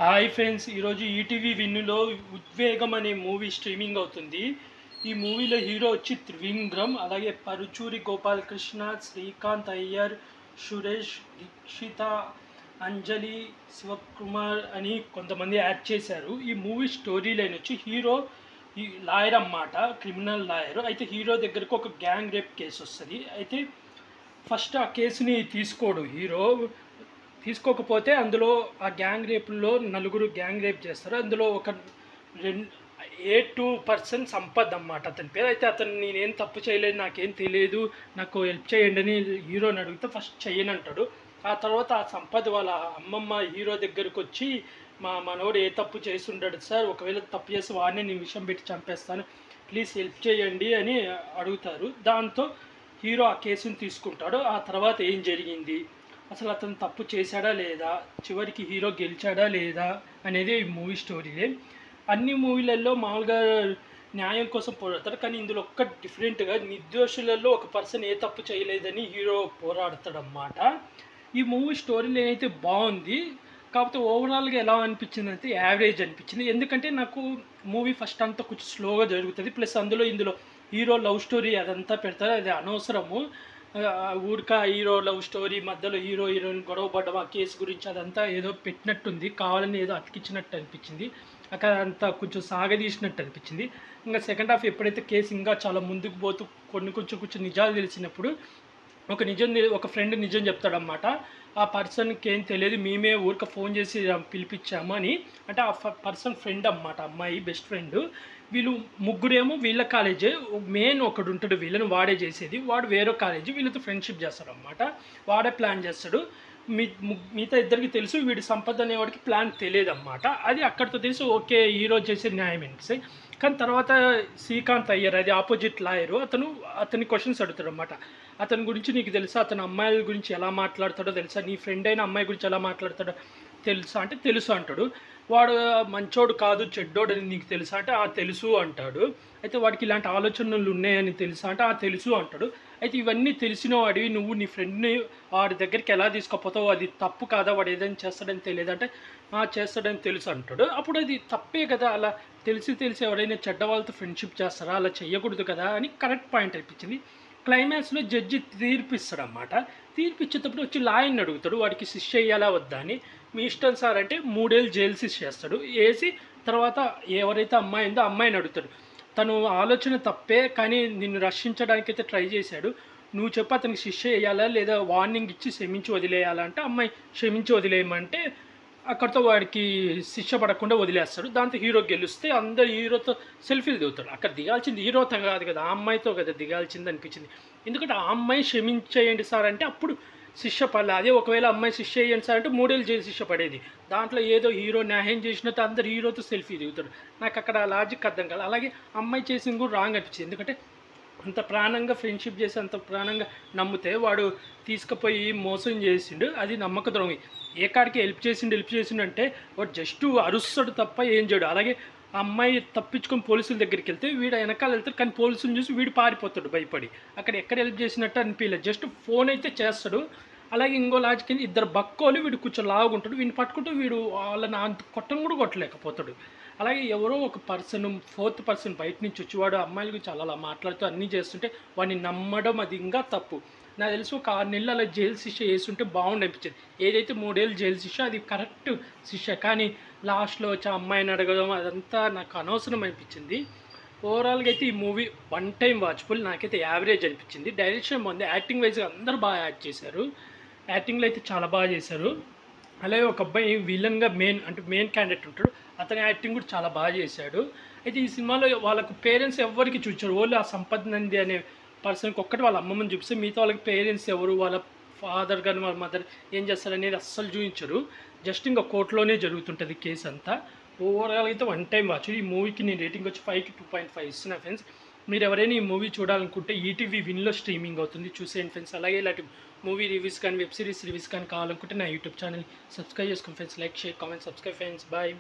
Hi friends, ఈరోజు ETV విన్నులో ఉద్వేగం అనే మూవీ స్ట్రీమింగ్ అవుతుంది. ఈ మూవీలో హీరో వచ్చి త్రివిక్రమ్, అలాగే పరుచూరి గోపాలకృష్ణ, శ్రీకాంత్ అయ్యర్, సురేష్, దీక్షిత, అంజలి, శివకుమార్ అని కొంతమంది యాడ్ చేశారు. ఈ మూవీ స్టోరీ లైన్ వచ్చి హీరో ఈ లాయర్ అన్నమాట, క్రిమినల్ లాయర్. అయితే హీరో దగ్గరకు ఒక గ్యాంగ్ రేప్ కేసు వస్తుంది. అయితే ఫస్ట్ ఆ కేసుని తీసుకోడు హీరో. తీసుకోకపోతే అందులో ఆ గ్యాంగ్ రేపుల్లో నలుగురు గ్యాంగ్ రేప్ చేస్తారు. అందులో ఒక రెండు A2 సంపత్ అన్నమాట అతని పేరు. అయితే అతను నేనేం తప్పు చేయలేదు, నాకేం తెలియదు, నాకు హెల్ప్ చేయండి అని హీరోని అడిగితే ఫస్ట్ చెయ్యనంటాడు. ఆ తర్వాత ఆ సంపత్ వాళ్ళ అమ్మమ్మ హీరో దగ్గరకు వచ్చి, మా మనోడు ఏ తప్పు చేసి ఉండడు సార్, ఒకవేళ తప్పు చేసి వాడిని నేను విషం పెట్టి చంపేస్తాను, ప్లీజ్ హెల్ప్ చేయండి అని అడుగుతారు. దాంతో హీరో ఆ కేసుని తీసుకుంటాడు. ఆ తర్వాత ఏం జరిగింది, అసలు అతను తప్పు చేశాడా లేదా, చివరికి హీరో గెలిచాడా లేదా అనేది ఈ మూవీ స్టోరీలే. అన్ని మూవీలలో మామూలుగా న్యాయం కోసం పోరాడతారు, కానీ ఇందులో ఒక్క డిఫరెంట్గా నిర్దోషులలో ఒక పర్సన్ ఏ తప్పు చేయలేదని హీరో పోరాడతాడన్నమాట. ఈ మూవీ స్టోరీలో అయితే బాగుంది, కాకపోతే ఓవరాల్గా ఎలా అనిపించింది అంటే యావరేజ్ అనిపించింది. ఎందుకంటే నాకు మూవీ ఫస్ట్ అంతా కొంచెం స్లోగా జరుగుతుంది, ప్లస్ ఇందులో హీరో లవ్ స్టోరీ అదంతా పెడతారు, అది అనవసరము. ఊరిక హీరో లవ్ స్టోరీ మధ్యలో హీరో హీరోయిన్ గొడవ పడ్డం ఆ కేసు గురించి అదంతా ఏదో పెట్టినట్టుంది, కావాలని ఏదో అతికించినట్టు అనిపించింది. అక్కడ అంతా కొంచెం సాగదీసినట్టు అనిపించింది. ఇంకా సెకండ్ హాఫ్ ఎప్పుడైతే కేసు ఇంకా చాలా ముందుకు పోతూ కొంచెం నిజాలు తెలిసినప్పుడు ఒక ఫ్రెండ్ నిజం చెప్తాడన్నమాట. ఆ పర్సన్కి ఏం తెలియదు, మేమే ఊరిక ఫోన్ చేసి పిలిపించాము అని. అంటే ఆ పర్సన్ ఫ్రెండ్ అన్నమాట, అమ్మాయి బెస్ట్ ఫ్రెండ్. వీళ్ళు ముగ్గురేమో వీళ్ళ కాలేజే, మెయిన్ ఒకడు ఉంటాడు వీళ్ళని వాడే చేసేది, వాడు వేరే కాలేజీ, వీళ్ళతో ఫ్రెండ్షిప్ చేస్తాడు అన్నమాట. వాడే ప్లాన్ చేస్తాడు. మిగతా ఇద్దరికి తెలుసు, వీడి సంపద అనేవాడికి ప్లాన్ తెలియదు అన్నమాట. అది అక్కడితో తెలుసు, ఓకే హీరో చేసే న్యాయం ఏంటి. కానీ తర్వాత శ్రీకాంత్ అయ్యర్, అది ఆపోజిట్ లాయరు, అతని క్వశ్చన్స్ అడుగుతాడు అన్నమాట. అతని గురించి నీకు తెలుసా, అతను అమ్మాయిల గురించి ఎలా మాట్లాడతాడో తెలుసా, నీ ఫ్రెండ్ అయిన అమ్మాయి గురించి ఎలా మాట్లాడతాడో తెలుసా అంటే తెలుసు అంటాడు. వాడు మంచోడు కాదు చెడ్డోడు అని నీకు తెలుసా అంటే తెలుసు అంటాడు. అయితే వాడికి ఇలాంటి ఆలోచనలు ఉన్నాయని తెలుసా అంటే తెలుసు అంటాడు. అయితే ఇవన్నీ తెలిసిన వాడివి నువ్వు నీ ఫ్రెండ్ని వాడి దగ్గరికి ఎలా తీసుకుపోతావు, అది తప్పు కాదా, వాడు ఏదైనా చేస్తాడని తెలియదంటే చేస్తాడని తెలుసు అంటాడు. అప్పుడు అది తప్పే కదా, అలా తెలిసి ఎవరైనా చెడ్డ వాళ్ళతో ఫ్రెండ్షిప్ చేస్తారా, అలా చేయకూడదు కదా అని కరెక్ట్ పాయింట్ అనిపించింది. క్లైమాక్స్లో జడ్జి తీర్పిస్తాడు అన్నమాట. తీర్పిచ్చేటప్పుడు వచ్చి లాయర్ని అడుగుతాడు, వాడికి శిక్ష వేయాలా వద్దా అని. మీ ఇష్టం సార్ అంటే 3 ఏళ్ళు జైలు శిక్ష వేస్తాడు. వేసి తర్వాత ఎవరైతే అమ్మాయి ఉందో అమ్మాయిని అడుగుతాడు, తను ఆలోచన తప్పే కానీ నిన్ను రక్షించడానికి అయితే ట్రై చేశాడు, నువ్వు చెప్పు అతనికి శిక్ష వేయాలా లేదా వార్నింగ్ ఇచ్చి క్షమించి వదిలేయాలా అంటే అమ్మాయి క్షమించి వదిలేయమంటే అక్కడితో వాడికి శిక్ష పడకుండా వదిలేస్తాడు. దాంతో హీరో గెలిస్తే అందరు హీరోతో సెల్ఫీలు దిగుతాడు. అక్కడ దిగాల్సింది హీరోతో కాదు కదా, ఆ అమ్మాయితో కదా దిగాల్సింది అనిపించింది. ఎందుకంటే ఆ అమ్మాయి క్షమించేయండి సార్ అంటే అప్పుడు శిక్ష పడలే. అదే ఒకవేళ అమ్మాయి శిక్ష వేయండి సార్ అంటే 3 ఏళ్ళు జైలు శిక్ష పడేది. దాంట్లో ఏదో హీరో న్యాయం చేసినట్టు అందరు హీరోతో సెల్ఫీ దిగుతాడు. నాకు అక్కడ లాజిక్ అర్థం కాదు. అలాగే అమ్మాయి చేసింది కూడా రాంగ్ అనిపించింది. ఎందుకంటే అంత ప్రాణంగా ఫ్రెండ్షిప్ చేసి అంత ప్రాణంగా నమ్మితే వాడు తీసుకుపోయి మోసం చేసిండు, అది నమ్మక ద్రోహి. ఏ కాడికి హెల్ప్ చేసిండు అంటే వాడు జస్ట్ అరుస్తాడు తప్ప ఏం చేయడు. అలాగే ఆ అమ్మాయి తప్పించుకొని పోలీసుల దగ్గరికి వెళ్తే వీడు వెనకాల వెళ్తాడు, కానీ పోలీసులు చూసి వీడు పారిపోతాడు భయపడి. అక్కడ ఎక్కడ హెల్ప్ చేసినట్టు అనిపించలేదు, జస్ట్ ఫోన్ అయితే చేస్తాడు. అలాగే ఇంకో లాజిక్ ఇద్దరు బక్కోలు, వీడు కొంచెం లాగుంటాడు, వీడిని పట్టుకుంటూ వీడు వాళ్ళని అంత కొట్టం కూడా కొట్టలేకపోతాడు. అలాగే ఎవరో ఒక ఫోర్త్ పర్సన్ బయట నుంచి వచ్చి వాడు అమ్మాయిల గురించి అలా మాట్లాడుతూ అన్నీ చేస్తుంటే వాడిని నమ్మడం అది ఇంకా తప్పు. నాకు తెలిసి ఒక 6 నెలలు అలా జైలు శిక్ష వేస్తుంటే బాగుండి అనిపించింది. ఏదైతే 3 ఏళ్ళు జైలు శిక్ష అది కరెక్ట్ శిక్ష, కానీ లాస్ట్లో వచ్చి ఆ అమ్మాయిని అడగడం అదంతా నాకు అనవసరం అనిపించింది. ఓవరాల్గా అయితే ఈ మూవీ 1 టైం వాచ్ఫుల్, నాకైతే యావరేజ్ అనిపించింది. డైరెక్షన్ బాగుంది, యాక్టింగ్ వైజ్గా అందరూ బాగా యాక్ట్ చేశారు, యాక్టింగ్లో అయితే చాలా బాగా చేశారు. అలాగే ఒక అబ్బాయి విలన్గా మెయిన్ క్యాండిడేట్ ఉంటాడు, అతని యాక్టింగ్ కూడా చాలా బాగా చేశాడు. అయితే ఈ సినిమాలో వాళ్ళకు పేరెంట్స్ ఎవరికి చూపించారు, ఓన్లీ ఆ సంపత్ నంది అనే పర్సన్కి ఒక్కటి వాళ్ళ అమ్మమ్మని చూపిస్తే మిగతా వాళ్ళకి పేరెంట్స్ ఎవరు, వాళ్ళ ఫాదర్ కానీ వాళ్ళ మదర్ ఏం చేస్తారనేది అస్సలు చూపించరు. జస్ట్ ఇంకా కోర్టులోనే జరుగుతుంటుంది కేసు అంతా. ఓవరాల్ అయితే 1 టైం వాచ్. ఈ మూవీకి నేను రేటింగ్ వచ్చి 5కి 2.5 ఇస్తున్నా ఫ్రెండ్స్. మీరు ఎవరైనా ఈ మూవీ చూడాలనుకుంటే ఈటీవీ విన్లో స్ట్రీమింగ్ అవుతుంది, చూసేయండి ఫ్రెండ్స్. అలాగే ఇలాంటి మూవీ రివ్యూస్ కానీ వెబ్ సిరీస్ రివ్యూస్ కానీ కావాలనుకుంటే నా యూట్యూబ్ ఛానల్ సబ్స్క్రైబ్ చేసుకోండి friends. Like share comment subscribe friends. Bye.